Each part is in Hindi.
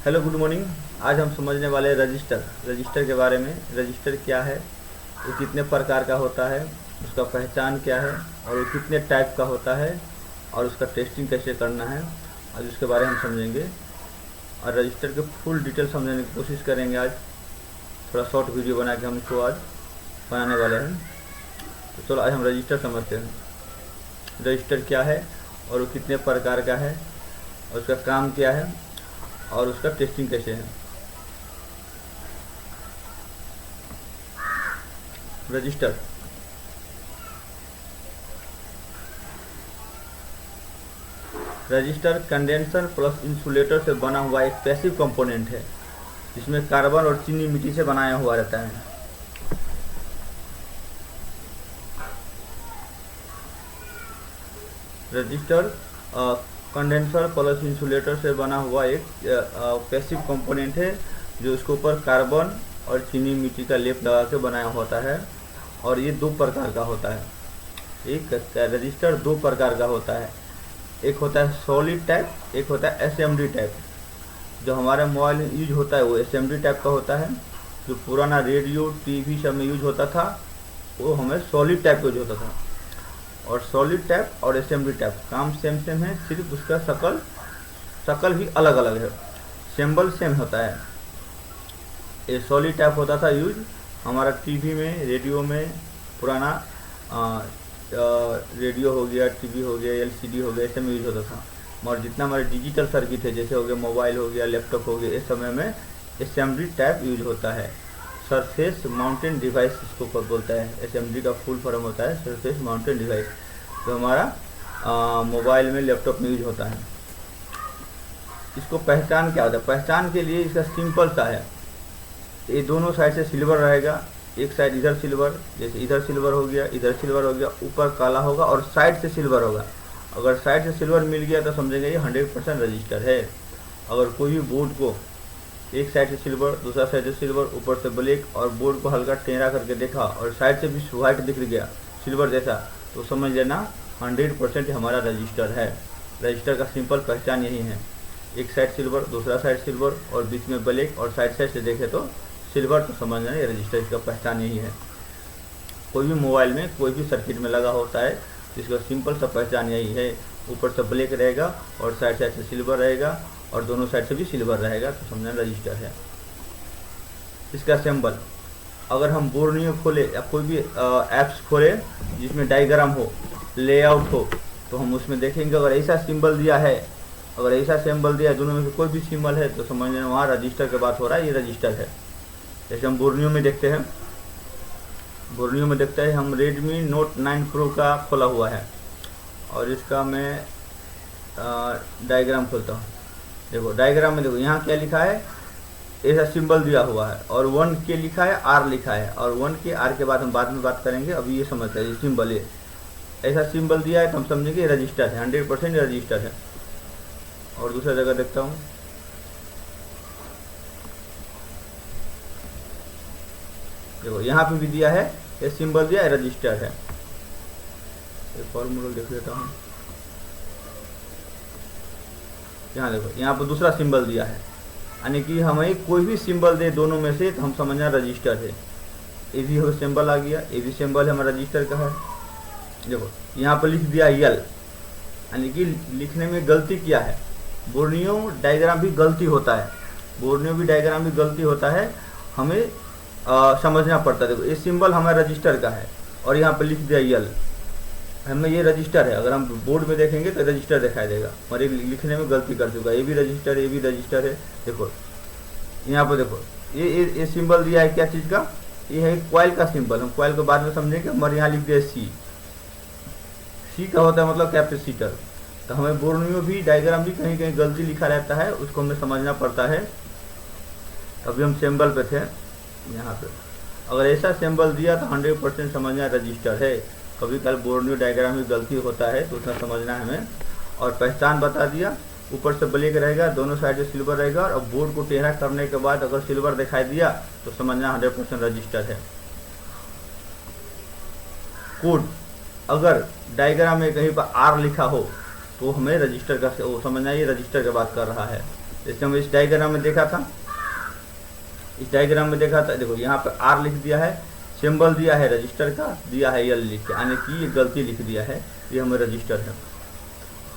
Hello good morning. आज हम समझने वाले हैं रजिस्टर के बारे में। रजिस्टर क्या है, वो कितने प्रकार का होता है, उसका पहचान क्या है और वो कितने टाइप का होता है और उसका टेस्टिंग कैसे करना है, आज उसके बारे में हम समझेंगे। और रजिस्टर के फुल डिटेल समझने की कोशिश करेंगे। आज थोड़ा शॉर्ट वीडियो बना के हम इसको आज बनाने वाले हैं। तो चलो आज हम रजिस्टर समझते हैं। रजिस्टर क्या है और वो कितने प्रकार का है और उसका काम क्या है और उसका टेस्टिंग कैसे है। Register register condenser plus insulator से बना हुआ एक पैसिव कंपोनेंट है जिसमें कार्बन और चीनी मिट्टी से बनाया हुआ रहता है। रजिस्टर कंडेंसर प्लस इंसुलेटर से बना हुआ एक पैसिव कंपोनेंट है जो उसके ऊपर कार्बन और चीनी मिट्टी का लेप लगा के बनाया होता है। और ये दो प्रकार का होता है। एक रजिस्टर दो प्रकार का होता है, एक होता है सॉलिड टाइप, एक होता है एसएमडी टाइप। जो हमारा मोबाइल में यूज होता है वो एसएमडी टाइप का होता है। जो पुराना रेडियो टीवी सब में यूज होता था वो हमें सॉलिड टाइप का यूज होता था। और सॉलिड टाइप और एसएमडी टाइप काम सेम है, सिर्फ उसका शकल ही अलग अलग है, सिंबल सेम होता है। ये सॉलिड टाइप होता था यूज हमारा टीवी में, रेडियो में, पुराना रेडियो हो गया, टीवी हो गया, एलसीडी हो गया, ऐसे में यूज होता था। और जितना हमारे डिजिटल सर्किट है, जैसे हो गया मोबाइल हो गया, लैपटॉप हो गया, इस समय में एसएमडी टाइप यूज होता है। सरफेस माउंटेन डिवाइस इसको बोलता है। एसएमडी का फुल फॉर्म होता है सरफेस माउंटेन डिवाइस, जो हमारा मोबाइल में, लैपटॉप में यूज होता है। इसको पहचान क्या होता है? पहचान के लिए इसका सिंपल सा है, ये दोनों साइड से सिल्वर रहेगा। एक साइड इधर सिल्वर, जैसे इधर सिल्वर हो गया, इधर सिल्वर हो गया, ऊपर काला होगा और साइड से सिल्वर होगा। अगर साइड से सिल्वर मिल गया तो समझेंगे ये 100% रजिस्टर है। अगर कोई भी बोर्ड को एक साइड से सिल्वर, दूसरा साइड से सिल्वर, ऊपर से ब्लैक और बोर्ड को हल्का टेढ़ा करके देखा और साइड से भी व्हाइट दिख गया सिल्वर जैसा, तो समझ लेना 100% हमारा रजिस्टर है। रजिस्टर का सिंपल पहचान यही है, एक साइड सिल्वर, दूसरा साइड सिल्वर और बीच में ब्लैक और साइड से देखे तो सिल्वर, तो समझ लेना ये रजिस्टर, इसका पहचान यही है। कोई भी मोबाइल में कोई भी सर्किट में लगा होता है जिसका सिंपल सा पहचान यही है, ऊपर से ब्लैक रहेगा और साइड से सिल्वर रहेगा और दोनों साइड से भी सिल्वर रहेगा, तो समझना रजिस्टर है। इसका सिंबल, अगर हम बोर्नियो खोले या कोई भी ऐप्स खोले जिसमें डायग्राम हो, लेआउट हो, तो हम उसमें देखेंगे अगर ऐसा सिंबल दिया है, अगर ऐसा सिंबल दिया है, दोनों में से कोई भी सिंबल है, तो समझ लेना वहाँ रजिस्टर की बात हो रहा है, ये रजिस्टर है। जैसे हम बोर्नियो में देखते हैं, बोर्नियो में देखते हैं हम रेडमी नोट 9 प्रो का खोला हुआ है और इसका मैं डायग्राम खोलता हूँ। देखो डायग्राम में, देखो यहाँ क्या लिखा है, ऐसा सिंबल दिया हुआ है और 1 के लिखा है, आर लिखा है, और 1 के आर के बाद हम बाद में बात करेंगे। अभी ये समझते हैं, ये सिंबल है, ऐसा सिंबल दिया है तो हम समझेंगे रजिस्टर है, 100% रजिस्टर है। और दूसरा जगह देखता हूँ, देखो यहाँ पे भी दिया है, ये सिंबल दिया है, रजिस्टर है। एक फॉर्मूला देख लेता हूँ, यहाँ देखो यहाँ पर दूसरा सिंबल दिया है, यानी कि हमें कोई भी सिंबल दे दोनों में से तो हम समझना रजिस्टर है। ये भी सिंबल आ गया, ये भी सिंबल हमारा रजिस्टर का है। देखो यहाँ पर लिख दिया यल, यानी कि लिखने में गलती किया है। बोर्नियो डायग्राम भी गलती होता है, बोर्नियो भी डायग्राम भी गलती होता है, हमें समझना पड़ता है। देखो ये सिंबल हमारा रजिस्टर का है और यहाँ पर लिख दिया यल, हमें ये रजिस्टर है। अगर हम बोर्ड में देखेंगे तो रजिस्टर दिखाई देगा, और एक लिखने में गलती कर चुका है, ये भी रजिस्टर है, ये भी रजिस्टर है। देखो यहाँ पर देखो ये सिंबल दिया है क्या चीज़ का, ये है कॉइल का सिंबल। हम कॉइल को बाद में समझेंगे। हमारे यहाँ लिख दिया सी का होता है मतलब कैपेसिटर। तो हमें बोर्नियो भी डायग्राम भी कहीं कहीं गलती लिखा रहता है, उसको हमें समझना पड़ता है। अभी हम सिंबल पे थे, यहाँ पे अगर ऐसा सिंबल दिया तो 100% समझना रजिस्टर है। कभी कल बोर्नियो डायग्राम में गलती होता है तो उतना समझना है हमें। और पहचान बता दिया, ऊपर से ब्लैक रहेगा, दोनों साइड से सिल्वर रहेगा, और बोर्ड को टेढ़ा करने के बाद अगर सिल्वर दिखाई दिया तो समझना 100% रजिस्टर है। कोड, अगर डायग्राम में कहीं पर आर लिखा हो तो हमें रजिस्टर का वो समझना, ये रजिस्टर की बात कर रहा है। जैसे हम इस डायग्राम में देखा था, देखो यहाँ पे आर लिख दिया है, सिंबल दिया है रजिस्टर का, दिया है एल लिख के, यानी कि ये गलती लिख दिया है, ये हमें रजिस्टर है।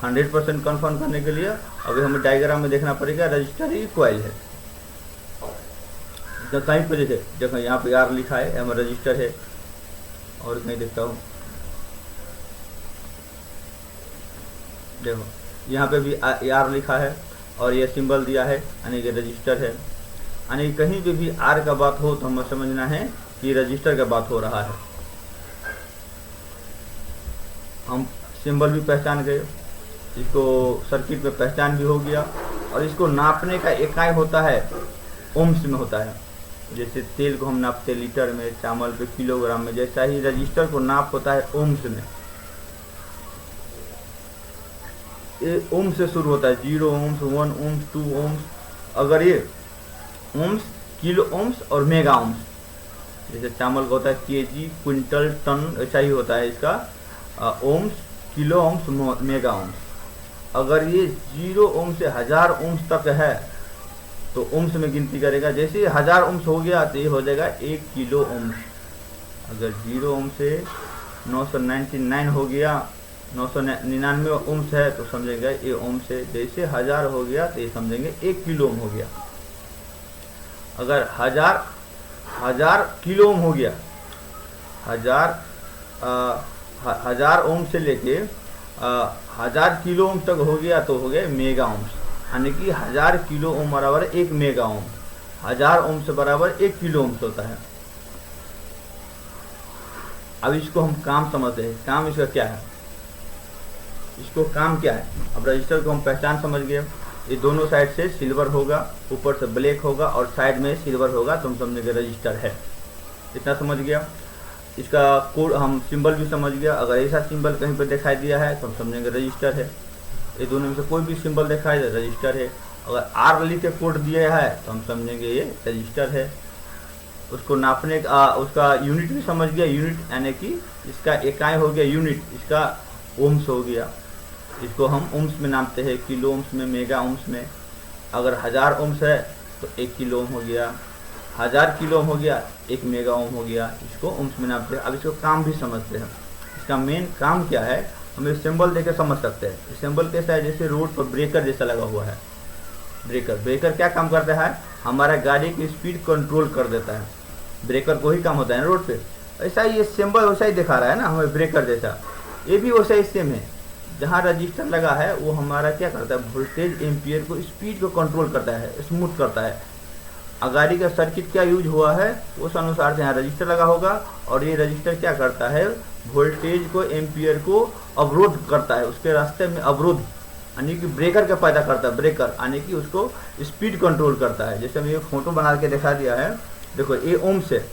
100% कन्फर्म करने के लिए अभी हमें डायग्राम में देखना पड़ेगा रजिस्टर ही कॉइल है। तो कहीं पर देखो यहाँ पे आर लिखा है, हमें रजिस्टर है, और कहीं देखता हूँ, देखो यहाँ पे भी आर लिखा है और ये सिंबल दिया है, यानी कि रजिस्टर है। यानी कहीं पे भी आर का बात हो तो हमें समझना है कि रजिस्टर का बात हो रहा है। हम सिंबल भी पहचान गए, इसको सर्किट में पहचान भी हो गया, और इसको नापने का इकाई होता है ओम्स में होता है। जैसे तेल को हम नापते लीटर में, चावल पे किलोग्राम में, जैसा ही रजिस्टर को नाप होता है ओम्स में। ये ओम से शुरू होता है, 0 ओम्स, 1 ओम्स, 2 ओम्स। अगर ये ओम्स, किलो ओम्स और मेगा ओम्स, जैसे चावल का होता है केजी, क्विंटल, टन, ऐसा ही होता है इसका ohms, kilo ohms, mega ohms. अगर ये 0 ओम से 1000 ओम्स तक है तो ओम्स में गिनती करेगा। जैसे 1000 ओम्स हो गया तो ये हो जाएगा 1 किलो ओम्स। अगर 0 ओम से 999 हो गया, 999 ओम्स है तो समझेंगे ये ओम से। जैसे 1000 हो गया तो ये समझेंगे 1 किलो ओम हो गया। अगर 1000 किलो ओम हो गया, 1000 ओम से लेके 1000 किलो ओम तक हो गया तो हो गया मेगा ओम्स। यानी कि 1000 किलो ओम बराबर 1 मेगा ओम, 1000 ओम से बराबर 1 किलो ओम्स होता है। अब इसको हम काम समझते हैं, काम इसका क्या है, इसको काम क्या है। अब रजिस्टर को हम पहचान समझ गए, ये दोनों साइड से सिल्वर होगा, ऊपर से ब्लैक होगा और साइड में सिल्वर होगा, तो हम समझेंगे रजिस्टर है। इतना समझ गया। इसका कोड हम सिंबल भी समझ गया, अगर ऐसा सिंबल कहीं पर दिखाई दिया है तो हम समझेंगे रजिस्टर है। ये दोनों में से कोई भी सिंबल दिखाई दे रजिस्टर है। अगर आर लिख के कोड दिया है तो हम समझेंगे ये रजिस्टर है। उसको नापने का उसका यूनिट भी समझ गया, यूनिट यानी कि इसका इकाई हो गया यूनिट, इसका ओम्स हो गया। इसको हम ओम्स में नापते हैं, किलो ओम्स में, मेगा ओम्स में। अगर 1000 ओम्स है तो 1 किलो ओम हो गया, 1000 किलो ओम हो गया 1 मेगा ओम हो गया। इसको ओम्स में नापते हैं। अब इसको काम भी समझते हैं, इसका मेन काम क्या है हम इस सिंबल देकर समझ सकते हैं। सिंबल कैसा है, जैसे रोड पर ब्रेकर जैसा लगा हुआ है। ब्रेकर क्या काम करता है, हमारा गाड़ी की स्पीड कंट्रोल कर देता है। ब्रेकर को ही काम होता है ना रोड पे। ऐसा ही ये सिंबल वैसा ही दिखा रहा है ना हमें, ब्रेकर जैसा। ये भी वैसा ही सेम है। जहाँ रजिस्टर लगा है वो हमारा क्या करता है, वोल्टेज एम्पियर को, स्पीड को कंट्रोल करता है, स्मूथ करता है। गाड़ी का सर्किट क्या यूज हुआ है उस अनुसार से यहाँ रजिस्टर लगा होगा, और ये रजिस्टर क्या करता है, वोल्टेज को, एम्पियर को अवरोध करता है, उसके रास्ते में अवरोध, यानी कि ब्रेकर का पैदा करता है। ब्रेकर यानी कि उसको स्पीड कंट्रोल करता है। जैसे मैं फोटो बना के दिखा दिया है, देखो ये ओम्स है।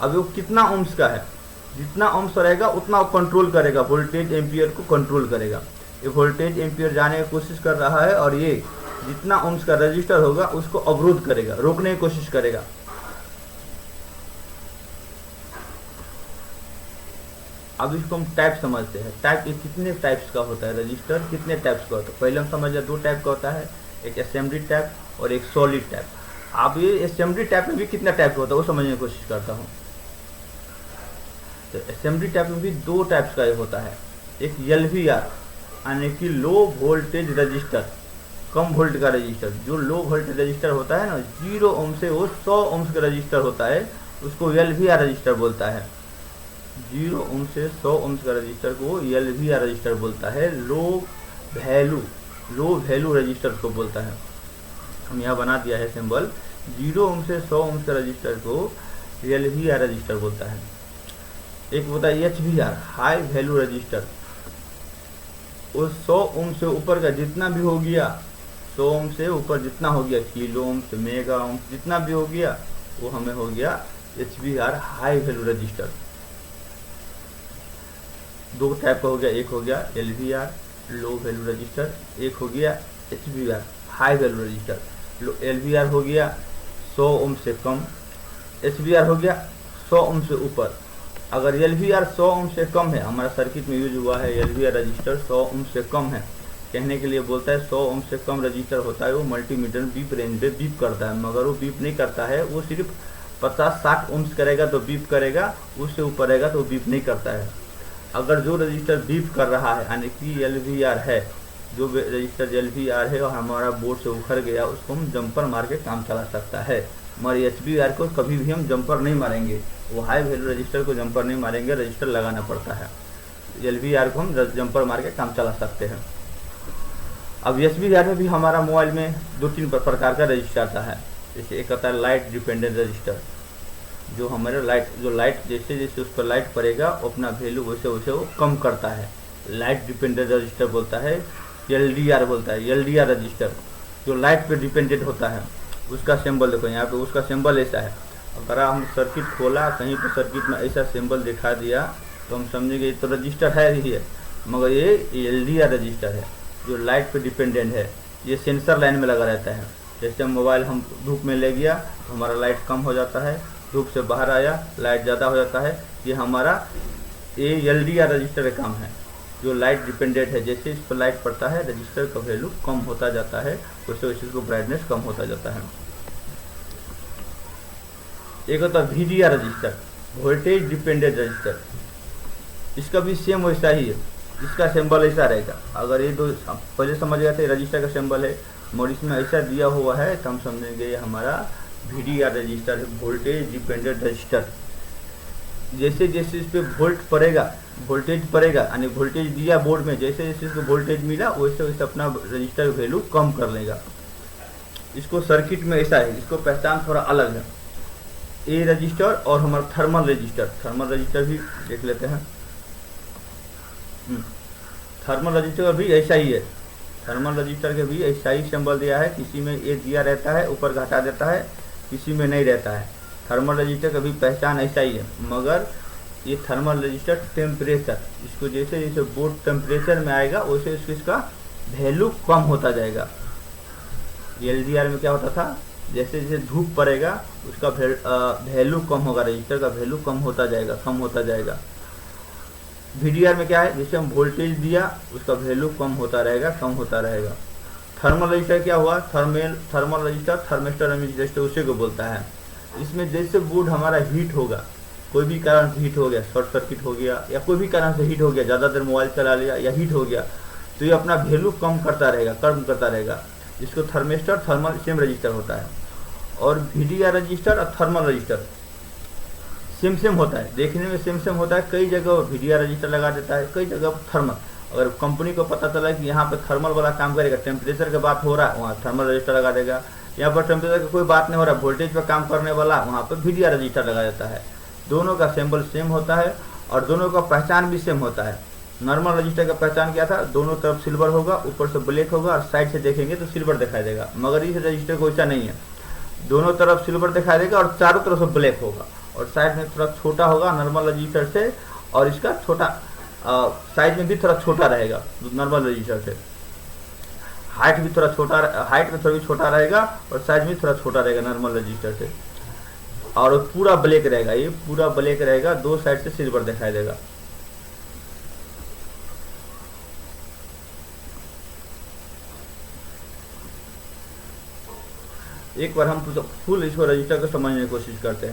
अब वो कितना ओम्स का है, जितना ओम्स रहेगा उतना कंट्रोल करेगा, वोल्टेज एम्पियर को कंट्रोल करेगा। ये वोल्टेज एम्पियर जाने की कोशिश कर रहा है, और ये जितना ओम्स का रजिस्टर होगा उसको अवरोध करेगा, रोकने की कोशिश करेगा। अब इसको हम टाइप समझते हैं। टाइप ये कितने टाइप्स का होता है, रजिस्टर कितने टाइप्स का होता है। पहले हम समझ 2 टाइप का होता है, एक असेंबली टाइप और एक सॉलिड टाइप। अब ये असेंबली टाइप में भी कितना टाइप का होता है वो समझने की कोशिश करता हूँ। तो असेंबली टाइप में भी 2 टाइप्स का होता है। एक LVR यानी कि लो वोल्टेज रजिस्टर, कम वोल्ट का रजिस्टर। जो लो वोल्टेज रजिस्टर होता है ना, 0 ओम से वो 100 ओम्स का रजिस्टर होता है, उसको LVR रजिस्टर बोलता है। 0 ओम से 100 ओम्स का रजिस्टर को LVR रजिस्टर बोलता है। लो वैल्यू रजिस्टर को बोलता है। हम यहाँ बना दिया है सिंबल। 0 ओम से 100 ओम्स का रजिस्टर को LVR रजिस्टर बोलता है। एक होता है HVR, हाई वैल्यू रजिस्टर। उस 100 ओम से ऊपर का जितना भी हो गया, 100 ओम से ऊपर जितना हो गया, किलो ओम्स, मेगा ओम्स, जितना भी हो गया वो हमें हो गया HVR, high value register. 2 type का हो गया, एक हो गया LVR, लो वैल्यू रजिस्टर, एक हो गया HVR, high value register. LVR हो गया 100 ओम से कम, HVR हो गया 100 ओम से ऊपर। अगर LVR 100 ओम से कम है, हमारा सर्किट में यूज हुआ है LVR रजिस्टर 100 ओम से कम है, कहने के लिए बोलता है 100 ओम से कम रजिस्टर होता है वो मल्टीमीटर बीप रेंज पे बीप करता है, मगर वो बीप नहीं करता है, वो सिर्फ 50-60 ओम्स करेगा तो बीप करेगा, उससे ऊपर रहेगा तो बीप नहीं करता है। अगर जो रजिस्टर बीप कर रहा है यानी कि LVR है, जो रजिस्टर LVR है और हमारा बोर्ड से उखड़ गया, उसको हम जंपर मार के काम चला सकता है। मगर SBR को कभी भी हम जंपर नहीं मारेंगे, वो हाई वैल्यू रजिस्टर को जंपर नहीं मारेंगे, रजिस्टर लगाना पड़ता है। LVR को हम जंपर मार के काम चला सकते हैं। अब SBR में भी हमारा मोबाइल में 2-3 प्रकार का रजिस्टर आता है। जैसे एक आता है लाइट डिपेंडेंट रजिस्टर, जो हमारे लाइट जैसे जैसे उस पर लाइट पड़ेगा अपना वैल्यू वैसे वैसे वो कम करता है, लाइट डिपेंडेंट रजिस्टर बोलता है। LDR बोलता है, LDR रजिस्टर जो लाइट पे डिपेंडेंट होता है। उसका सिंबल देखो यहाँ पे, उसका सिंबल ऐसा है। अगर हम सर्किट खोला, कहीं पर सर्किट में ऐसा सिंबल दिखा दिया तो हम समझेंगे ये तो रजिस्टर है ही है, मगर ये LDR रजिस्टर है जो लाइट पे डिपेंडेंट है। ये सेंसर लाइन में लगा रहता है। जैसे मोबाइल हम धूप में ले गया तो हमारा लाइट कम हो जाता है, धूप से बाहर आया लाइट ज़्यादा हो जाता है। ये हमारा LDR रजिस्टर का काम है जो लाइट डिपेंडेंट है। जैसे इस पर लाइट पड़ता है रजिस्टर का वैल्यू कम होता जाता है, वैसे वैसे इसको ब्राइटनेस कम होता जाता है। एक होता है VDR register, voltage dependent register. इसका भी सेम वैसा ही है, इसका सिंबल ऐसा रहेगा। अगर ये दो पहले समझ गए थे रजिस्टर का सिंबल है, मगर इसमें ऐसा दिया हुआ है तो हम समझेंगे ये हमारा VDR रजिस्टर है, वोल्टेज डिपेंडेंट रजिस्टर। जैसे जैसे इस पर वोल्टेज पड़ेगा यानी वोल्टेज दिया बोर्ड में, जैसे जैसे इसको वोल्टेज मिला वैसे वैसे अपना रजिस्टर वैल्यू कम कर लेगा। इसको सर्किट में ऐसा है, इसको पहचान थोड़ा अलग है। ए रजिस्टर और हमारा थर्मल रजिस्टर भी देख लेते हैं। थर्मल रजिस्टर का भी ऐसा ही है, थर्मल रजिस्टर के भी ऐसा ही सिंबल दिया है। किसी में ए दिया रहता है ऊपर घटा देता है, किसी में नहीं रहता है। थर्मल रजिस्टर का भी पहचान ऐसा ही है, मगर ये थर्मल रजिस्टर टेम्परेचर, इसको जैसे जैसे बोर्ड टेम्परेचर में आएगा वैसे इसका वैल्यू कम होता जाएगा। LDR में क्या होता था, जैसे जैसे धूप पड़ेगा उसका वैल्यू कम होगा, रजिस्टर का वैल्यू कम होता जाएगा। VDR में क्या है, जैसे हम वोल्टेज दिया उसका वैल्यू कम होता रहेगा। थर्मल रजिस्टर क्या हुआ, थर्मल रजिस्टर थर्मिस्टर रजिस्टर उसी को बोलता है। इसमें जैसे बोर्ड हमारा हीट होगा, कोई भी कारण से हीट हो गया, शॉर्ट सर्किट हो गया या कोई भी कारण से हीट हो गया, ज़्यादा देर मोबाइल चला लिया या हीट हो गया, तो ये अपना वैल्यू कम करता रहेगा। इसको थर्मिस्टर थर्मल सेम रजिस्टर होता है। और VDR रजिस्टर और थर्मल रजिस्टर सेम होता है, देखने में सेम होता है। कई जगह VDR रजिस्टर लगा देता है, कई जगह थर्मल। अगर कंपनी को पता चला कि यहाँ पे थर्मल वाला काम करेगा, टेम्परेचर की बात हो रहा है, वहाँ थर्मल रजिस्टर लगा देगा। यहाँ पर टेम्परेचर की कोई बात नहीं हो रहा, वोल्टेज पर काम करने वाला, वहाँ पर VDR रजिस्टर लगा देता है। दोनों का सिंबल सेम होता है और दोनों का पहचान भी सेम होता है। नॉर्मल रजिस्टर का पहचान क्या था, दोनों तरफ सिल्वर होगा, ऊपर से ब्लैक होगा और साइड से देखेंगे तो सिल्वर दिखाई देगा। मगर इस रजिस्टर को ऐसा नहीं है, दोनों तरफ सिल्वर दिखाई देगा और चारों तरफ से ब्लैक होगा और साइड में थोड़ा छोटा होगा नॉर्मल रजिस्टर से, और इसका छोटा साइज में भी थोड़ा छोटा रहेगा नॉर्मल रजिस्टर से। हाइट में थोड़ा छोटा रहेगा और साइज में थोड़ा छोटा रहेगा नॉर्मल रजिस्टर से। और पूरा ब्लैक रहेगा, ये पूरा ब्लैक रहेगा, दो साइड से सिल्वर दिखाई देगा। एक बार हम फुल इसको रजिस्टर को समझने की कोशिश करते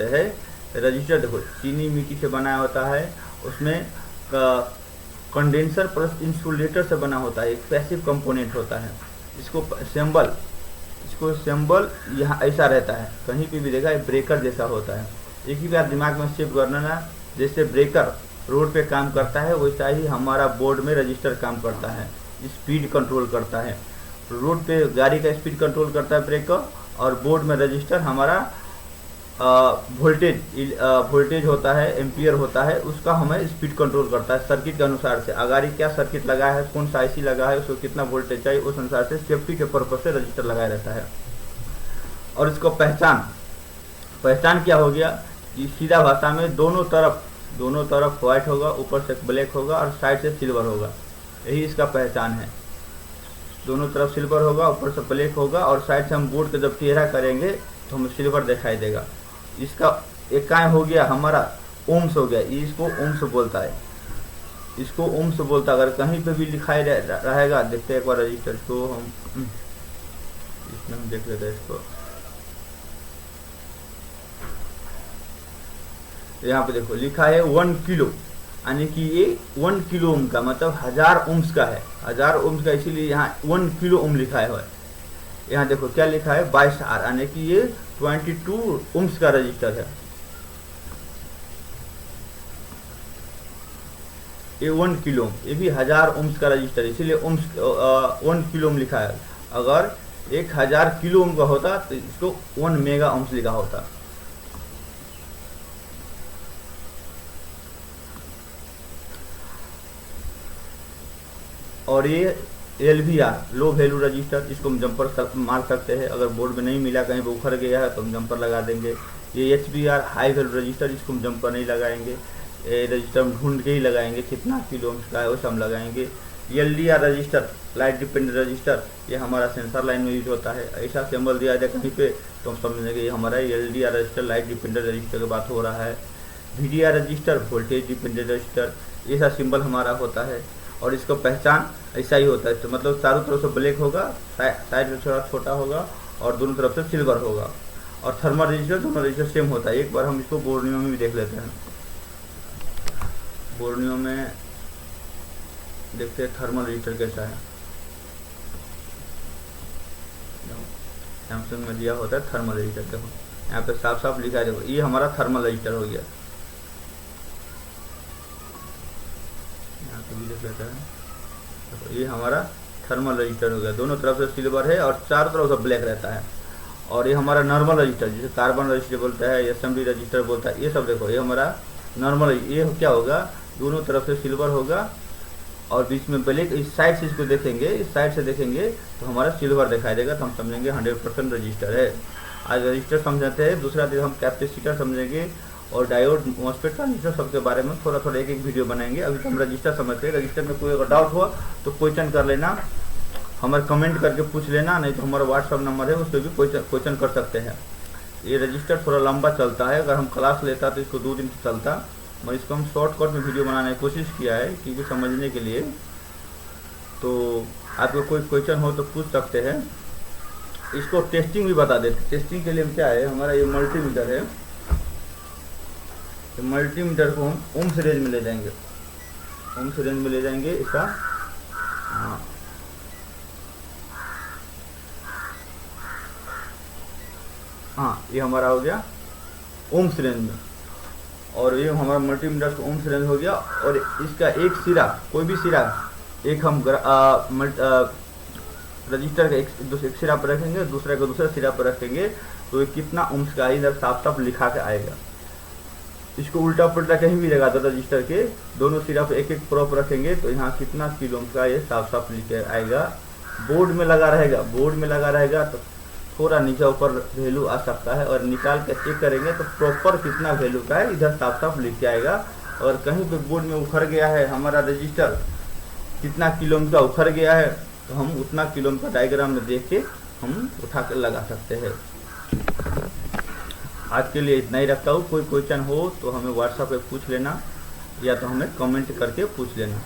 हैं। रजिस्टर देखो चीनी मिट्टी से बना होता है, उसमें कंडेंसर प्लस इंसुलेटर से बना होता है, एक पैसिव कंपोनेंट होता है। इसको सिंबल यहाँ ऐसा रहता है, कहीं पे भी देखा ब्रेकर जैसा होता है। एक ही बार दिमाग में सेव करना ना, जैसे ब्रेकर रोड पे काम करता है वैसा ही हमारा बोर्ड में रजिस्टर काम करता है, स्पीड कंट्रोल करता है। रोड पे गाड़ी का स्पीड कंट्रोल करता है ब्रेकर, और बोर्ड में रजिस्टर हमारा वोल्टेज होता है, एम्पियर होता है, उसका हमें स्पीड कंट्रोल करता है सर्किट के अनुसार से। गाड़ी क्या सर्किट लगा है, कौन सा IC लगा है, उसको कितना वोल्टेज चाहिए, उस अनुसार से सेफ्टी के पर्पज से रजिस्टर लगाया रहता है। और इसको पहचान क्या हो गया कि सीधा भाषा में दोनों तरफ व्हाइट होगा, ऊपर से ब्लैक होगा और साइड से सिल्वर होगा, यही इसका पहचान है। दोनों तरफ सिल्वर होगा, ऊपर से ब्लैक होगा और साइड से हम बोर्ड को जब टेढ़ा करेंगे तो हमें सिल्वर दिखाई देगा। इसका एक काय हो गया हमारा ओम्स हो गया, इसको ओम्स बोलता है। इसको ओम से बोलता है। अगर कहीं पे भी लिखाई रहेगा, देखते हैं एक बार रजिस्टर को हम, इसमें हम देख लेते हैं इसको। यहाँ पे देखो लिखा है 1 किलो, यानी कि ये 1 किलो ओम का मतलब 1000 ओम्स का है, 1000 ओम्स का, इसीलिए यहाँ 1 किलो ओम लिखा है। यहाँ देखो क्या लिखा है 22R, यानी कि ये 22 ओम्स का रजिस्टर है। ये 1 किलो ओम, ये भी 1000 ओम्स का रजिस्टर, इसीलिए ओम्स 1 किलो ओम लिखा है। अगर 1000 किलो ओम का होता तो इसको 1 मेगा ओम्स लिखा होता। और ये LVR लो वैल्यू रजिस्टर, इसको हम जंपर मार सकते हैं। अगर बोर्ड में नहीं मिला, कहीं पर उखड़ गया है तो हम जंपर लगा देंगे। ये HBR हाई वैल्यू रजिस्टर, इसको हम जंपर नहीं लगाएंगे, ये रजिस्टर हम ढूंढ के ही लगाएंगे कितना किलो ओम्स का है वैसे हम लगाएंगे। LDR register light dependent register, ये हमारा सेंसर लाइन में यूज होता है। ऐसा सिंबल दिया जाए कहीं पे तो हम समझेंगे ये हमारा LDR register light dependent register की बात हो रहा है। VDR register voltage dependent register, ये सा सिंबल हमारा होता है। और इसका पहचान ऐसा ही होता है, तो मतलब चारों तरफ से ब्लैक होगा, साइड में थोड़ा छोटा होगा और दोनों तरफ से सिल्वर होगा। और थर्मल रजिस्टर, दोनों रजिस्टर सेम होता है। एक बार हम इसको बोर्नियो में भी देख लेते हैं। बोर्नियो में देखते हैं थर्मल रजिस्टर कैसा है। सैमसंग में दिया होता है थर्मल रजिस्टर, देखो यहाँ पे साफ साफ लिखा है, देखो ये हमारा थर्मल रजिस्टर हो गया। यहाँ पे भी देख लेते हैं, देखो ये हमारा थर्मल रजिस्टर हो गया। दोनों तरफ से सिल्वर है और चारों तरफ से ब्लैक रहता है। और ये हमारा नॉर्मल रजिस्टर, जिसे कार्बन रजिस्टर बोलता है, SMD रजिस्टर बोलता है, ये सब देखो ये हमारा नॉर्मल। ये क्या होगा, दोनों तरफ से सिल्वर होगा और बीच में ब्लैक। इस साइड से इसको देखेंगे, इस साइड से देखेंगे तो हमारा सिल्वर दिखाई देगा, तो हम समझेंगे 100% रजिस्टर है। आज रजिस्टर समझाते हैं, दूसरा दिन हम कैपेसिटर समझेंगे और डायोड, मॉसफेट, ट्रांजिस्टर सबके बारे में थोड़ा थोड़ा एक एक वीडियो बनाएंगे। अभी तो हम रजिस्टर समझते हैं। रजिस्टर में कोई अगर डाउट हुआ तो क्वेश्चन कर लेना, हमारे कमेंट करके पूछ लेना, नहीं तो हमारा व्हाट्सअप नंबर है उस पर भी क्वेश्चन कर सकते हैं। ये रजिस्टर थोड़ा लंबा चलता है, अगर हम क्लास लेता तो इसको 2 दिन चलता, और इसको हम शॉर्टकट में वीडियो बनाने की कोशिश किया है क्योंकि समझने के लिए। तो आपको कोई क्वेश्चन हो तो पूछ सकते हैं। इसको टेस्टिंग भी बता देते। टेस्टिंग के लिए क्या है, हमारा ये मल्टीमीटर है, तो मल्टीमीटर को हम ओम्स रेंज में ले जाएंगे, ओम्स रेंज में ले जाएंगे इसका। हाँ ये हमारा हो गया ओम्स रेंज में, और ये हमारा मल्टीमीटर को ओम्स रेंज हो गया। और इसका एक सिरा, कोई भी सिरा, एक हम रजिस्टर का एक सिरा पर रखेंगे, दूसरे को दूसरे सिरा पर रखेंगे, तो ये कितना ओम्स का इधर साफ साफ लिखा के आएगा। इसको उल्टा पुल्टा कहीं भी लगा दो, रजिस्टर के दोनों सिरा पर एक एक प्रोप रखेंगे तो यहाँ कितना किलो ओम्स का ये साफ साफ लिख के आएगा। बोर्ड में लगा रहेगा, बोर्ड में लगा रहेगा तो थोड़ा नीचे ऊपर वैल्यू आ सकता है, और निकाल के चेक करेंगे तो प्रॉपर कितना वैल्यू का है इधर साफ साफ लिख के आएगा। और कहीं पे बोर्ड में उखड़ गया है हमारा रजिस्टर, कितना किलो का उखड़ गया है, तो हम उतना किलो का डायग्राम में देख के हम उठा कर लगा सकते हैं। आज के लिए इतना ही रखता हूँ। कोई क्वेश्चन हो तो हमें व्हाट्सएप पे पूछ लेना, या तो हमें कमेंट करके पूछ लेना।